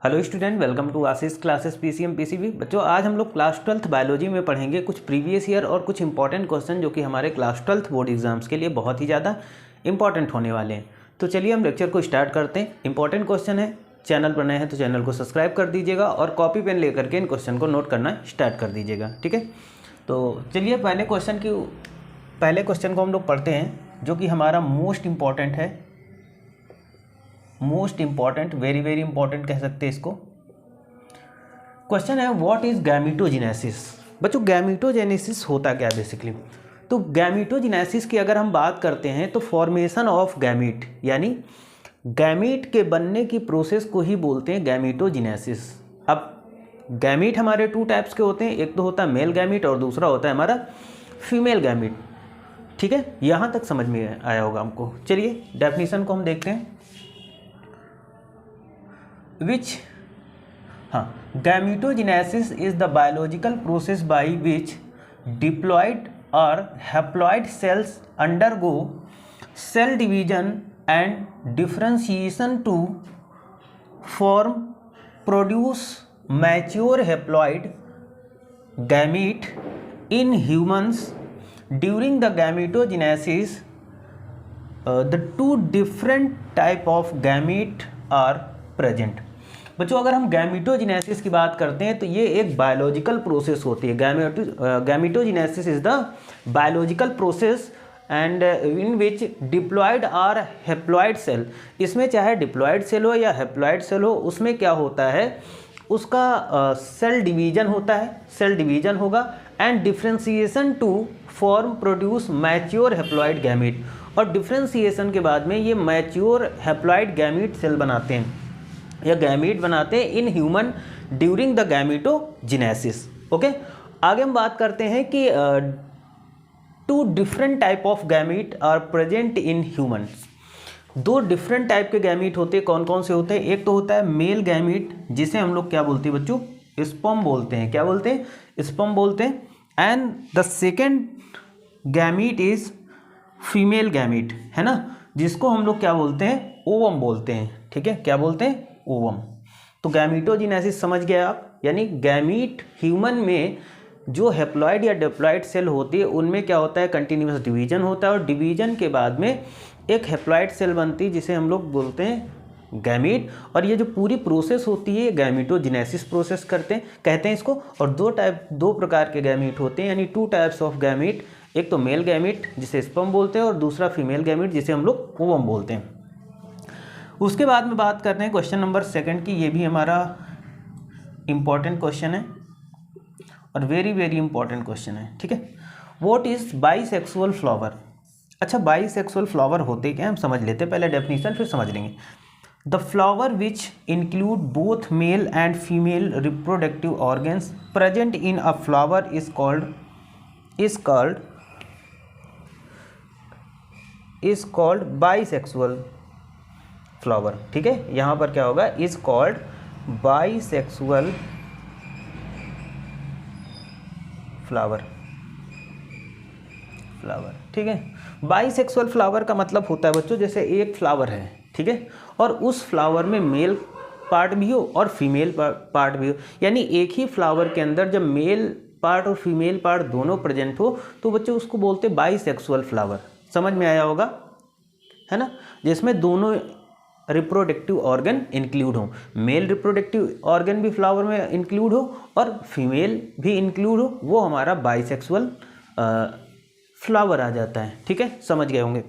Hello student, welcome to Ashish classes PCM PCB. बच्चों, आज हम लोग क्लास 12th बायोलॉजी में पढ़ेंगे कुछ प्रीवियस ईयर और कुछ इंपॉर्टेंट क्वेश्चन जो कि हमारे क्लास 12th बोर्ड एग्जाम्स के लिए बहुत ही ज़्यादा इंपॉर्टेंट होने वाले हैं। तो चलिए हम लेक्चर को स्टार्ट करते हैं। इंपॉर्टेंट क्वेश्चन है, चैनल पर नए हैं तो चैनल को सब्सक्राइब कर दीजिएगा और कॉपी पेन लेकर के इन क्वेश्चन को नोट करना स्टार्ट कर दीजिएगा, ठीक है। तो चलिए पहले क्वेश्चन को हम लोग पढ़ते हैं जो कि हमारा मोस्ट इम्पॉर्टेंट है, most important, very very important कह सकते हैं इसको। क्वेश्चन है व्हाट इज गैमीटोजेनेसिस। बच्चों, गैमीटोजेनेसिस होता क्या है बेसिकली? तो गैमीटोजेनेसिस की अगर हम बात करते हैं तो फॉर्मेशन ऑफ गैमीट, यानी गैमीट के बनने की प्रोसेस को ही बोलते हैं गैमीटोजेनेसिस। अब गैमीट हमारे टू टाइप्स के होते हैं, एक तो होता है मेल गैमीट और दूसरा होता है हमारा फीमेल गैमीट, ठीक है। यहाँ तक समझ में आया होगा हमको। चलिए डेफिनेशन को हम देखते हैं। Gametogenesis is the biological process by which diploid or haploid cells undergo cell division and differentiation to produce mature haploid gamete in humans. During the gametogenesis, the two different type of gamete are present. बच्चों, अगर हम गैमीटोजेनेसिस की बात करते हैं तो ये एक बायोलॉजिकल प्रोसेस होती है। Gametogenesis is the biological process and in which diploid और हैप्लॉयड सेल, इसमें चाहे डिप्लॉयड सेल हो या हैप्लॉयड सेल हो, उसमें क्या होता है, उसका सेल डिवीजन होता है, सेल डिवीजन होगा and differentiation to form produce mature haploid gamete, और डिफ्रेंसिएशन के बाद में ये मैच्योर हैप्लॉयड गैमीट सेल बनाते हैं या गैमीट बनाते हैं in human during the gametogenesis. Okay, आगे हम बात करते हैं कि two different type of gamete are present in human. दो डिफरेंट टाइप के गैमीट होते हैं। कौन कौन से होते हैं? एक तो होता है मेल गैमीट, जिसे हम लोग क्या बोलते हैं बच्चों? स्पर्म बोलते हैं। क्या बोलते हैं? स्पर्म बोलते हैं। And the second gamete is female gamete, है ना, जिसको हम लोग क्या बोलते हैं? ओवम बोलते हैं, ठीक है। क्या बोलते हैं? ओवम। तो गैमीटोजेनेसिस समझ गए आप, यानी गैमीट ह्यूमन में जो हैप्लॉयड या डिप्लॉयड सेल होती है उनमें क्या होता है? कंटिन्यूअस डिवीजन होता है, और डिवीजन के बाद में एक हैप्लॉयड सेल बनती है जिसे हम लोग बोलते हैं गैमीट। और ये जो पूरी प्रोसेस होती है गैमीटोजेनेसिस प्रोसेस कहते हैं इसको। और दो प्रकार के गैमीट होते हैं, यानी टू टाइप्स ऑफ गैमीट। एक तो मेल गैमीट जिसे स्पर्म बोलते हैं और दूसरा फीमेल गैमीट जिसे हम लोग ओवम बोलते हैं। उसके बाद में बात करते हैं क्वेश्चन नंबर 2 की। ये भी हमारा इम्पॉर्टेंट क्वेश्चन है और वेरी वेरी इंपॉर्टेंट क्वेश्चन है, ठीक है। What is bisexual flower? अच्छा, बाइसेक्सुअल फ्लावर होते क्या, हम समझ लेते हैं पहले डेफिनेशन, फिर समझ लेंगे। The flower which include both male and female reproductive organs present in a flower is called bisexual flower, ठीक है। यहाँ पर क्या होगा? इज कॉल्ड बाइसेक्सुअल फ्लावर, ठीक है। बाइसेक्सुअल फ्लावर का मतलब होता है बच्चों, जैसे एक फ्लावर है, ठीक है, और उस फ्लावर में मेल पार्ट भी हो और फीमेल पार्ट भी हो, यानी एक ही फ्लावर के अंदर जब मेल पार्ट और फीमेल पार्ट दोनों प्रेजेंट हो तो बच्चों उसको बोलते हैं बाइसेक्सुअल फ्लावर। समझ में आया होगा, है ना, जिसमें दोनों रिप्रोडक्टिव ऑर्गन इंक्लूड हो, मेल रिप्रोडक्टिव ऑर्गन भी फ्लावर में इंक्लूड हो और फीमेल भी इंक्लूड हो, वो हमारा बाइसेक्सुअल फ्लावर आ जाता है, ठीक है। समझ गए होंगे।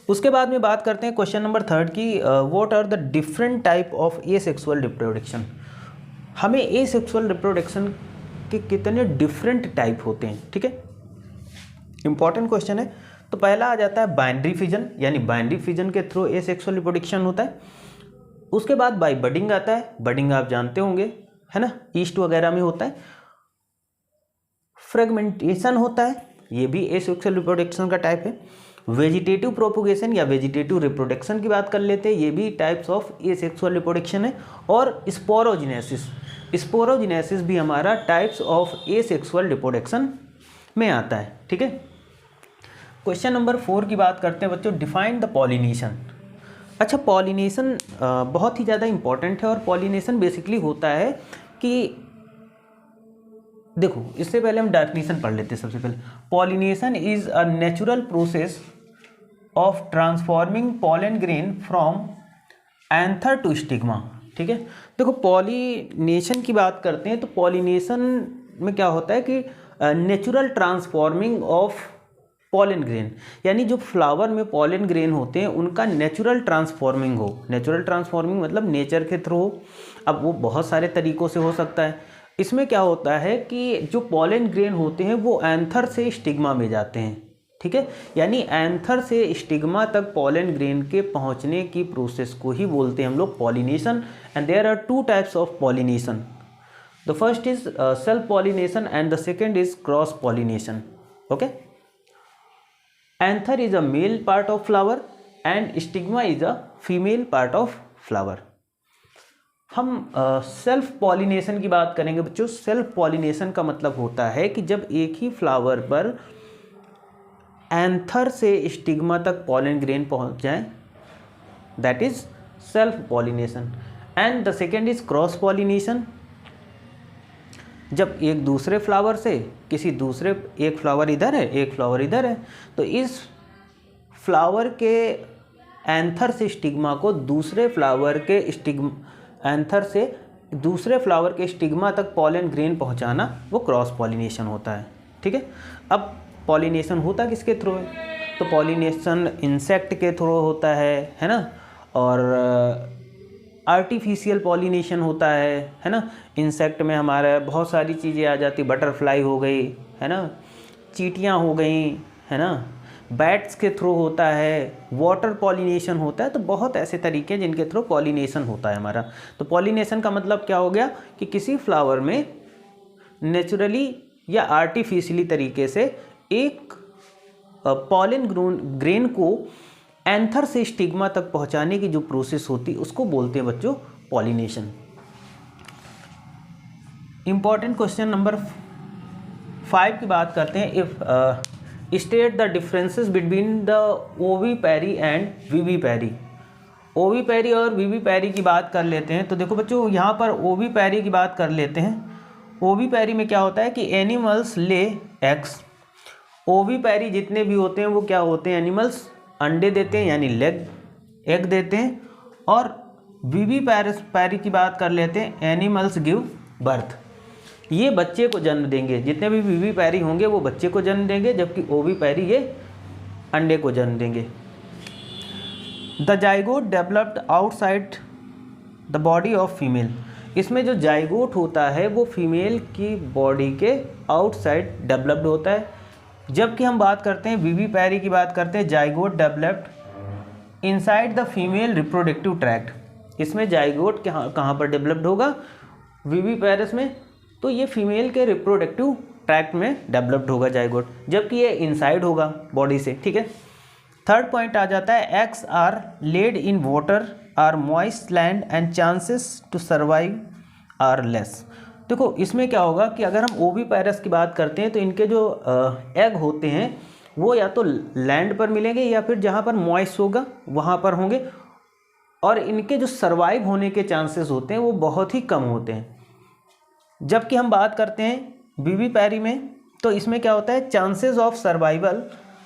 उसके बाद में बात करते हैं क्वेश्चन नंबर 3 की। What are the different type of asexual reproduction? हमें एसेक्सुअल रिप्रोडक्शन के कितने डिफरेंट टाइप होते हैं, ठीक है, इंपॉर्टेंट क्वेश्चन है। तो पहला आ जाता है बाइनरी फिजन, यानी बाइनरी फिजन के थ्रू एसेक्सुअल रिप्रोडक्शन होता है। उसके बाद बाई बडिंग आता है, बडिंग आप जानते होंगे, है ना, ईस्ट वगैरह में होता है। फ्रेगमेंटेशन होता है, ये भी एसेक्सुअल रिप्रोडक्शन का टाइप है। वेजिटेटिव प्रोपोगेशन या वेजिटेटिव रिप्रोडक्शन की बात कर लेते हैं, ये भी टाइप्स ऑफ एसेक्सुअल रिप्रोडक्शन है। और स्पोरोजेनेसिस भी हमारा टाइप्स ऑफ एसेक्सुअल रिप्रोडक्शन में आता है, ठीक है। क्वेश्चन नंबर 4 की बात करते हैं बच्चों, डिफाइन द पॉलिनेशन। अच्छा, पॉलिनेशन बहुत ही ज़्यादा इम्पॉर्टेंट है। और पॉलिनेशन बेसिकली होता है कि देखो, इससे पहले हम डेफिनेशन पढ़ लेते हैं। सबसे पहले, pollination is a natural process of transforming pollen grain from anther to stigma. ठीक है, देखो पॉलिनेशन की बात करते हैं तो पॉलिनेशन में क्या होता है कि natural transforming of pollen grain, यानी जो फ्लावर में पॉलन ग्रेन होते हैं उनका नेचुरल ट्रांसफॉर्मिंग हो। नेचुरल ट्रांसफॉर्मिंग मतलब नेचर के थ्रू हो। अब वो बहुत सारे तरीक़ों से हो सकता है। इसमें क्या होता है कि जो पॉलन ग्रेन होते हैं वो एंथर से स्टिग्मा में जाते हैं। ठीक है, यानी एंथर से स्टिग्मा तक पॉलन ग्रेन के पहुंचने की प्रोसेस को ही बोलते हैं हम लोग pollination. And there are two types of pollination. The first is self pollination and the second is cross pollination. Okay, anther is a male part of flower and stigma is a female part of flower. हम self pollination की बात करेंगे बच्चों। Self pollination का मतलब होता है कि जब एक ही फ्लावर पर एंथर से स्टिग्मा तक पॉलन ग्रेन पहुंच जाए, that is self pollination. And the second is cross pollination. जब एक दूसरे फ्लावर से किसी दूसरे, एक फ्लावर इधर है एक फ्लावर इधर है, तो इस फ्लावर के एंथर से स्टिग्मा को दूसरे फ्लावर के एंथर से दूसरे फ्लावर के स्टिग्मा तक पॉलन ग्रेन पहुंचाना, वो क्रॉस पॉलिनेशन होता है। ठीक है, अब पॉलिनेशन होता किसके थ्रू है? तो पॉलिनेशन इंसेक्ट के थ्रू होता है ना। और आर्टिफिशियल पॉलिनेशन होता है ना। इंसेक्ट में हमारा बहुत सारी चीज़ें आ जाती, बटरफ्लाई हो गई है ना, चींटियाँ हो गई है ना, बैट्स के थ्रू होता है, वाटर पॉलिनेशन होता है। तो बहुत ऐसे तरीके हैं जिनके थ्रू पॉलिनेशन होता है हमारा। तो पॉलिनेशन का मतलब क्या हो गया कि किसी फ्लावर में नेचुरली या आर्टिफिशियली तरीके से एक पॉलन ग्रेन को एंथर से स्टिग्मा तक पहुंचाने की जो प्रोसेस होती है उसको बोलते हैं बच्चों पॉलिनेशन। इंपॉर्टेंट क्वेश्चन नंबर 5 की बात करते हैं। If state the differences between the ovipary and vivipary. Ovipary और विविपेरी की बात कर लेते हैं। तो देखो बच्चों, यहाँ पर ओविपेरी की बात कर लेते हैं। ओविपेरी में क्या होता है कि एनिमल्स ले एग्स। ओविपेरी जितने भी होते हैं वो क्या होते हैं? एनिमल्स अंडे देते हैं यानी एग देते हैं। और विविपेरी की बात कर लेते हैं, एनिमल्स गिव बर्थ। ये बच्चे को जन्म देंगे। जितने भी विविपेरी होंगे वो बच्चे को जन्म देंगे, जबकि ओविपेरी ये अंडे को जन्म देंगे। The zygote developed outside the body of female. इसमें जो जाइगोट होता है वो फीमेल की बॉडी के आउटसाइड डेवलप्ड होता है, जबकि हम बात करते हैं विविपेरी की बात करते हैं, zygote developed inside the female reproductive tract. इसमें जाइगोट कहाँ पर डेवलप्ड होगा? विविपेरस में। तो ये फीमेल के रिप्रोडक्टिव ट्रैक्ट में डेवलप्ड होगा जाइगोट, जबकि ये इनसाइड होगा बॉडी से। ठीक है, थर्ड पॉइंट आ जाता है, eggs are laid in water or moist land and chances to survive are less. देखो इसमें क्या होगा कि अगर हम ओविपेरस की बात करते हैं तो इनके जो एग होते हैं वो या तो लैंड पर मिलेंगे या फिर जहाँ पर मॉइस्ट होगा वहाँ पर होंगे, और इनके जो सर्वाइव होने के चांसेस होते हैं वो बहुत ही कम होते हैं। जबकि हम बात करते हैं विविपेरी में, तो इसमें क्या होता है, chances of survival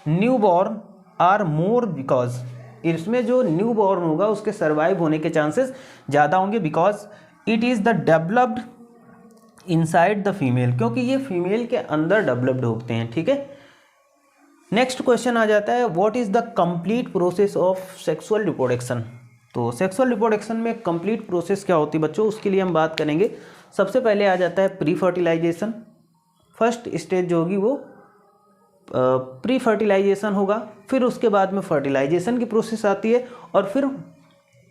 new born are more, because इसमें जो न्यू बॉर्न होगा उसके सर्वाइव होने के चांसेस ज़्यादा होंगे, because it is the developed inside the female, क्योंकि ये फीमेल के अंदर डेवलप्ड होते हैं। ठीक है, नेक्स्ट क्वेश्चन आ जाता है, what is the complete process of sexual reproduction. तो सेक्सुअल रिप्रोडक्शन में कंप्लीट प्रोसेस क्या होती है बच्चों, उसके लिए हम बात करेंगे। सबसे पहले आ जाता है प्री फर्टिलाइजेशन। फर्स्ट स्टेज जो होगी वो प्री फर्टिलाइजेशन होगा, फिर उसके बाद में फर्टिलाइजेशन की प्रोसेस आती है, और फिर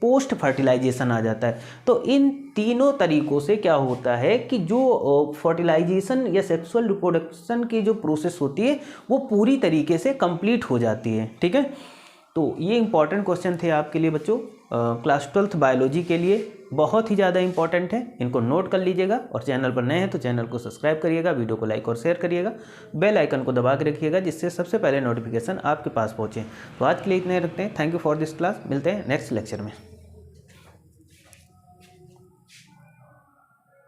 पोस्ट फर्टिलाइजेशन आ जाता है। तो इन तीनों तरीक़ों से क्या होता है कि जो फर्टिलाइजेशन या सेक्सुअल रिप्रोडक्शन की जो प्रोसेस होती है वो पूरी तरीके से कंप्लीट हो जाती है। ठीक है, तो ये इंपॉर्टेंट क्वेश्चन थे आपके लिए बच्चों, क्लास 12th बायोलॉजी के लिए बहुत ही ज़्यादा इंपॉर्टेंट है, इनको नोट कर लीजिएगा। और चैनल पर नए हैं तो चैनल को सब्सक्राइब करिएगा, वीडियो को लाइक और शेयर करिएगा, बेल आइकन को दबा के रखिएगा जिससे सबसे पहले नोटिफिकेशन आपके पास पहुँचे। तो आज के लिए इतने रखते हैं। Thank you for this class. मिलते हैं नेक्स्ट लेक्चर में।